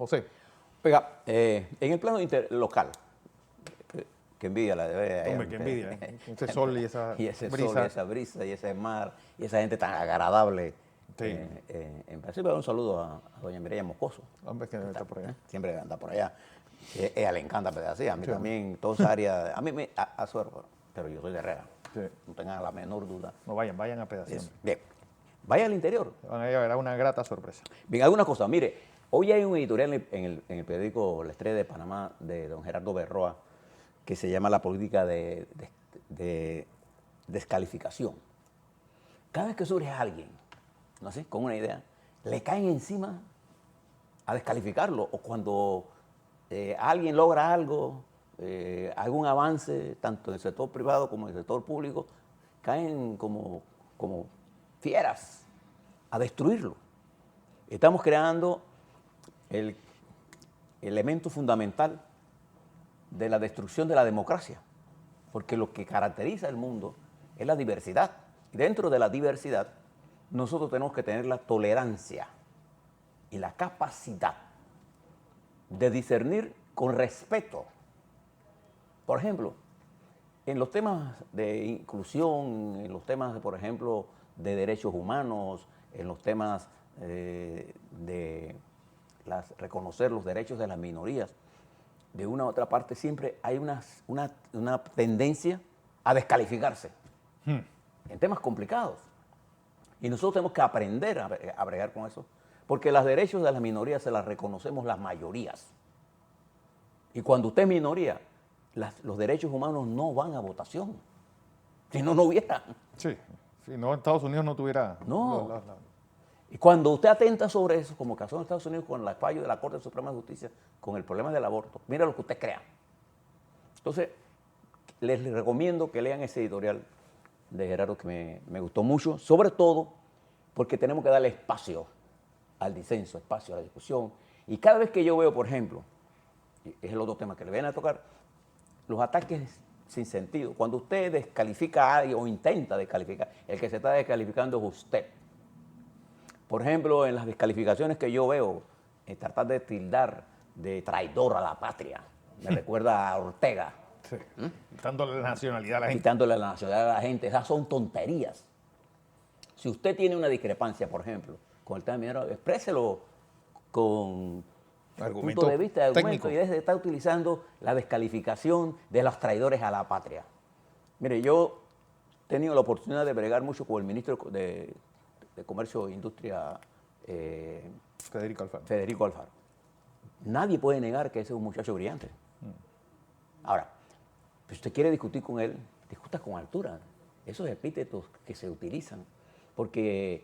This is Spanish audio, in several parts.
José. Oiga, en el plano local, que envidia la de Hombre, qué envidia. Ese sol y esa y ese brisa. sol, y esa brisa, y ese mar, y esa gente tan agradable. Sí. En principio, un saludo a doña Mireya Moscoso. Hombre, que está por allá. Siempre anda por allá. Ella le encanta pedacía, a mí Sí. también, toda esa área, a mí me a suero, pero yo soy de Herrera, Sí. no tengan la menor duda. No vayan a pedacito. Bien, vaya al interior. Van a ver una grata sorpresa. Bien, alguna cosa, mire, hoy hay un editorial en el periódico La Estrella de Panamá de don Gerardo Berroa que se llama La política de descalificación. Cada vez que surge alguien, no sé, con una idea, le caen encima a descalificarlo, o cuando alguien logra algo, algún avance, tanto en el sector privado como en el sector público, caen como fieras a destruirlo. Estamos creando el elemento fundamental de la destrucción de la democracia, porque lo que caracteriza el mundo es la diversidad. Y dentro de la diversidad, nosotros tenemos que tener la tolerancia y la capacidad de discernir con respeto. Por ejemplo, en los temas de inclusión, en los temas, por ejemplo, de derechos humanos, en los temas de reconocer los derechos de las minorías, de una u otra parte siempre hay una tendencia a descalificarse en temas complicados. Y nosotros tenemos que aprender a bregar con eso, porque los derechos de las minorías se las reconocemos las mayorías. Y cuando usted es minoría, los derechos humanos no van a votación. Si no, no hubiera. Sí, si no, Estados Unidos no tuviera... No. Y cuando usted atenta sobre eso, como pasó en Estados Unidos con el fallo de la Corte Suprema de Justicia, con el problema del aborto, mira lo que usted crea. Entonces, les recomiendo que lean ese editorial de Gerardo que me gustó mucho, sobre todo porque tenemos que darle espacio al disenso, espacio a la discusión. Y cada vez que yo veo, por ejemplo, y es el otro tema que le viene a tocar, los ataques sin sentido. Cuando usted descalifica a alguien o intenta descalificar, el que se está descalificando es usted. Por ejemplo, en las descalificaciones que yo veo, tratar de tildar de traidor a la patria, me recuerda a Ortega. Sí. Quitándole la nacionalidad a la gente. Quitándole la nacionalidad a la gente. Esas son tonterías. Si usted tiene una discrepancia, por ejemplo, con el tema minero, expréselo con Argumento punto de vista, de argumento, técnico. y deje de estar utilizando la descalificación de los traidores a la patria. Mire, yo he tenido la oportunidad de bregar mucho con el ministro de Comercio e Industria, Federico Alfaro. Federico Alfaro. Nadie puede negar que ese es un muchacho brillante. Ahora, si usted quiere discutir con él, discuta con altura. Esos epítetos que se utilizan, porque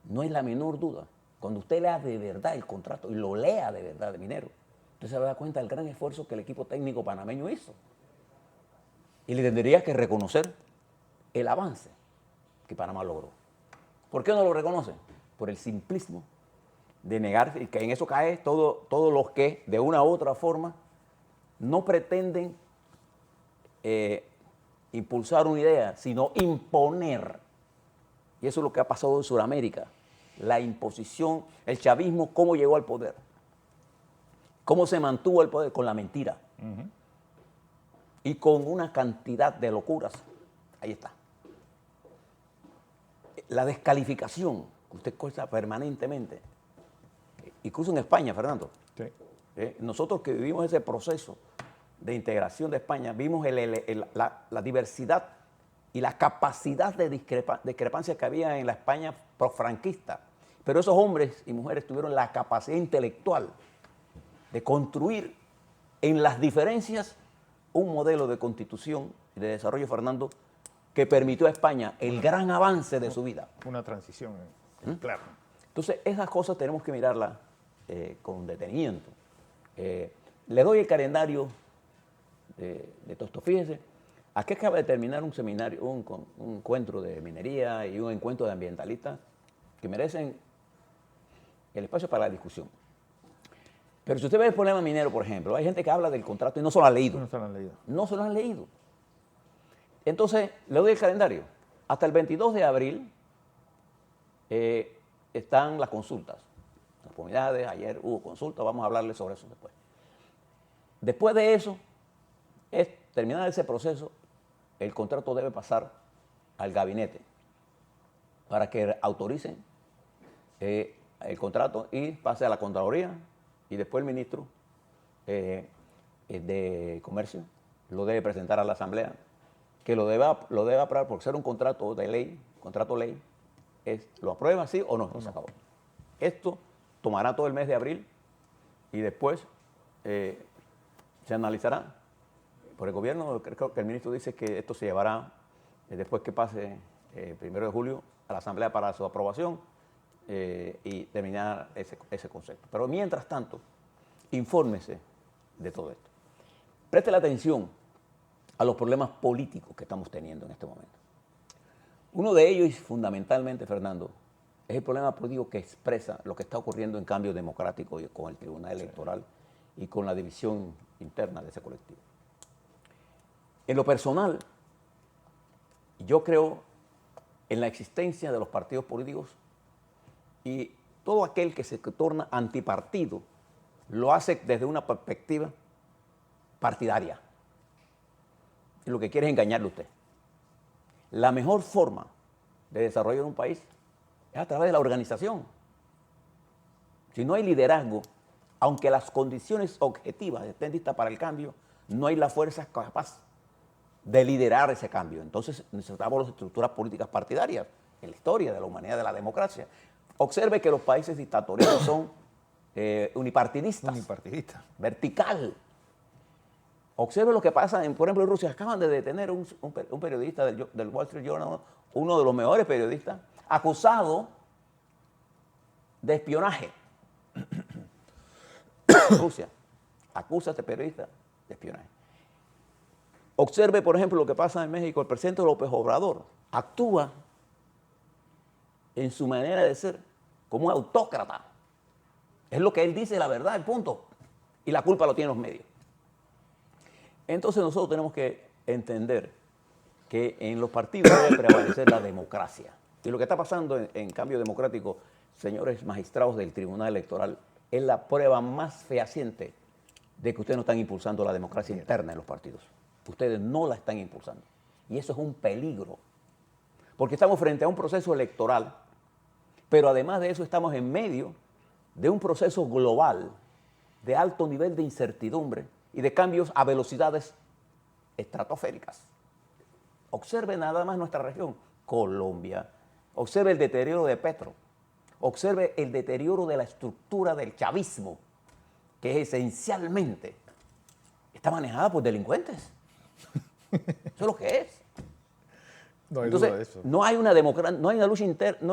no es la menor duda. Cuando usted lea de verdad el contrato y lo lea de verdad de minero, usted se va a dar cuenta del gran esfuerzo que el equipo técnico panameño hizo. Y le tendría que reconocer el avance que Panamá logró. ¿Por qué no lo reconoce? Por el simplismo de negar, y que en eso cae todos los que de una u otra forma no pretenden impulsar una idea, sino imponer. Y eso es lo que ha pasado en Sudamérica. La imposición, el chavismo, cómo llegó al poder. Cómo se mantuvo el poder con la mentira. Y con una cantidad de locuras. Ahí está. La descalificación que usted cosa permanentemente. Incluso en España, Fernando. Sí. Nosotros que vivimos ese proceso de integración de España, vimos la diversidad y la capacidad de discrepancia que había en la España profranquista. Pero esos hombres y mujeres tuvieron la capacidad intelectual de construir en las diferencias un modelo de constitución y de desarrollo, Fernando, que permitió a España el gran avance de su vida. Una transición, claro. Entonces, esas cosas tenemos que mirarlas con detenimiento. Le doy el calendario de todo esto. Fíjese, aquí acaba de terminar un seminario, un encuentro de minería y un encuentro de ambientalistas que merecen el espacio para la discusión. Pero si usted ve el problema minero, por ejemplo, hay gente que habla del contrato y no se lo ha leído. No se lo han leído. No se lo han leído. Entonces, le doy el calendario. Hasta el 22 de abril están las consultas. Las oportunidades, ayer hubo consulta, vamos a hablarles sobre eso después. Después de eso, es terminar ese proceso, el contrato debe pasar al gabinete para que autoricen el contrato y pase a la Contraloría y después el ministro de Comercio lo debe presentar a la Asamblea, que lo debe aprobar por ser un contrato de ley, lo aprueba sí o no, se acabó. Esto tomará todo el mes de abril y después se analizará por el gobierno. Creo que el ministro dice que esto se llevará después que pase el 1 de julio a la Asamblea para su aprobación y terminar ese concepto. Pero mientras tanto, infórmese de todo esto. Preste la atención a los problemas políticos que estamos teniendo en este momento. Uno de ellos, fundamentalmente, Fernando, es el problema político que expresa lo que está ocurriendo en cambio democrático y con el Tribunal Electoral y con la división interna de ese colectivo. En lo personal, yo creo en la existencia de los partidos políticos y todo aquel que se torna antipartido lo hace desde una perspectiva partidaria. Y lo que quiere es engañarle a usted. La mejor forma de desarrollar un país es a través de la organización. Si no hay liderazgo, aunque las condiciones objetivas estén listas para el cambio, no hay la fuerza capaz de liderar ese cambio. Entonces necesitamos las estructuras políticas partidarias en la historia de la humanidad, de la democracia. Observe que los países dictatoriales son unipartidistas. Unipartidista. Vertical. Observe lo que pasa, por ejemplo, en Rusia. Acaban de detener un periodista del Wall Street Journal, uno de los mejores periodistas, acusado de espionaje. Rusia acusa a este periodista de espionaje. Observe, por ejemplo, lo que pasa en México. El presidente López Obrador actúa en su manera de ser como un autócrata. Es lo que él dice, la verdad, el punto. Y la culpa lo tienen los medios. Entonces nosotros tenemos que entender que en los partidos debe prevalecer la democracia. Y lo que está pasando en cambio democrático, señores magistrados del Tribunal Electoral, es la prueba más fehaciente de que ustedes no están impulsando la democracia interna en los partidos. Ustedes no la están impulsando. Y eso es un peligro. Porque estamos frente a un proceso electoral, pero además de eso estamos en medio de un proceso global de alto nivel de incertidumbre y de cambios a velocidades estratosféricas. Observe nada más nuestra región, Colombia. Observe el deterioro de Petro. Observe el deterioro de la estructura del chavismo, que esencialmente está manejada por delincuentes. Eso es lo que es. No hay Entonces, duda de eso. no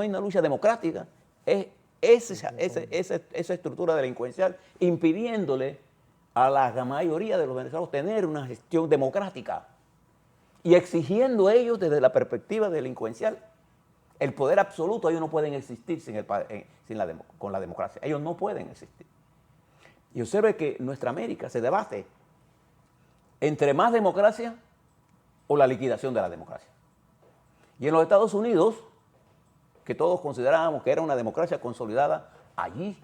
hay una lucha democrática. Es esa estructura delincuencial impidiéndole a la mayoría de los venezolanos tener una gestión democrática y exigiendo ellos desde la perspectiva delincuencial el poder absoluto. Ellos no pueden existir con la democracia. Ellos no pueden existir. Y observe que nuestra América se debate entre más democracia o la liquidación de la democracia. Y en los Estados Unidos, que todos considerábamos que era una democracia consolidada, allí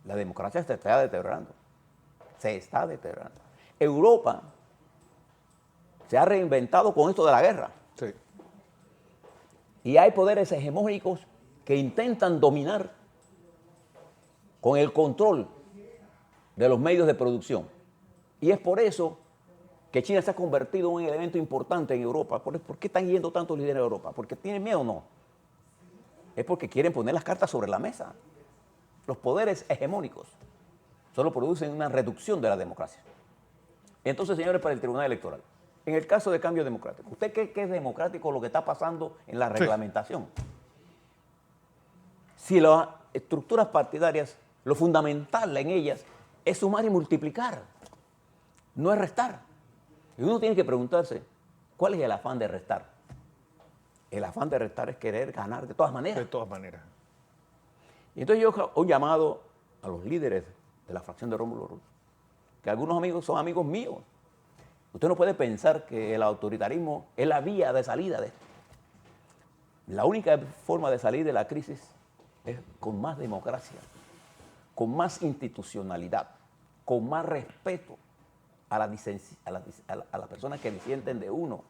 la democracia se está deteriorando. Se está deteriorando. Europa se ha reinventado con esto de la guerra. Sí. Y hay poderes hegemónicos que intentan dominar con el control de los medios de producción. Y es por eso que China se ha convertido en un elemento importante en Europa. ¿Por qué están yendo tantos líderes a Europa? ¿Porque tienen miedo o no? Es porque quieren poner las cartas sobre la mesa. Los poderes hegemónicos solo producen una reducción de la democracia. Entonces, señores, para el Tribunal Electoral, en el caso de cambio democrático, ¿usted cree que es democrático lo que está pasando en la reglamentación? Si las estructuras partidarias, lo fundamental en ellas es sumar y multiplicar, no es restar. Y uno tiene que preguntarse, ¿cuál es el afán de restar? El afán de restar es querer ganar de todas maneras. De todas maneras. Y entonces yo he llamado a los líderes de la fracción de Rómulo Ruz, que algunos amigos son amigos míos. Usted no puede pensar que el autoritarismo es la vía de salida de esto. La única forma de salir de la crisis es con más democracia, con más institucionalidad, con más respeto a las personas que disienten de uno.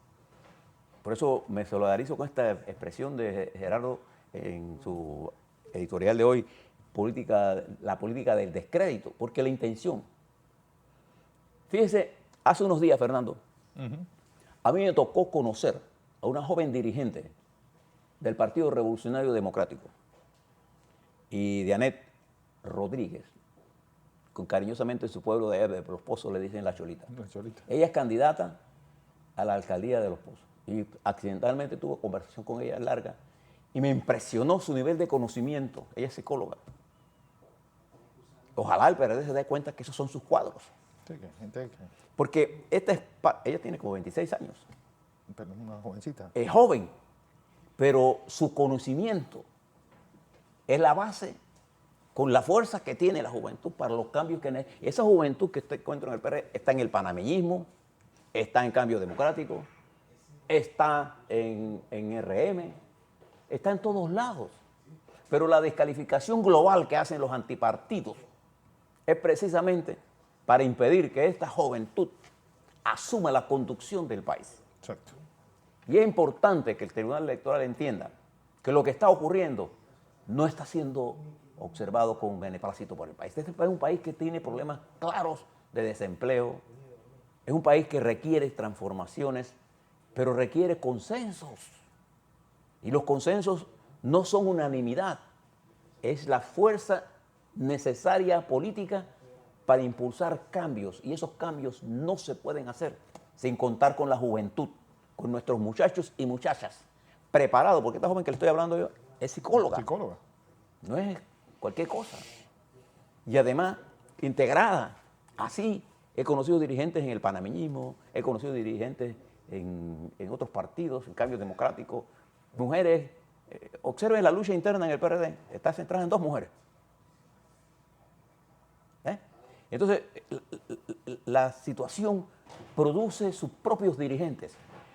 Por eso me solidarizo con esta expresión de Gerardo en su editorial de hoy, la política del descrédito, porque la intención. Fíjese, hace unos días, Fernando, a mí me tocó conocer a una joven dirigente del Partido Revolucionario Democrático, y Dianet Rodríguez, con cariñosamente en su pueblo de Los Pozos le dicen La Cholita. La Cholita. Ella es candidata a la alcaldía de Los Pozos y accidentalmente tuve conversación con ella larga y me impresionó su nivel de conocimiento. Ella es psicóloga. Ojalá el PRD se dé cuenta que esos son sus cuadros. Sí, gente que... Porque ella tiene como 26 años. Pero es una jovencita. Es joven, pero su conocimiento es la base con la fuerza que tiene la juventud para los cambios que necesita. Esa juventud que usted encuentra en el PRD está en el panameñismo, está en Cambio Democrático, está en RM, está en todos lados. Pero la descalificación global que hacen los antipartidos es precisamente para impedir que esta juventud asuma la conducción del país. Exacto. Y es importante que el Tribunal Electoral entienda que lo que está ocurriendo no está siendo observado con beneplácito por el país. Este es un país que tiene problemas claros de desempleo, es un país que requiere transformaciones, pero requiere consensos. Y los consensos no son unanimidad, es la fuerza necesaria política para impulsar cambios, y esos cambios no se pueden hacer sin contar con la juventud, con nuestros muchachos y muchachas preparados, porque esta joven que le estoy hablando yo es psicóloga. Psicóloga. No es cualquier cosa. Y además, integrada. Así, he conocido dirigentes en el panameñismo, he conocido dirigentes en otros partidos, en Cambio Democrático, mujeres. Observen la lucha interna en el PRD, está centrada en 2 mujeres. Entonces, la situación produce sus propios dirigentes,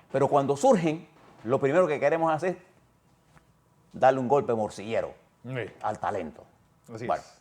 pero cuando surgen, lo primero que queremos hacer es darle un golpe morcillero Sí. al talento. Así Bueno, es.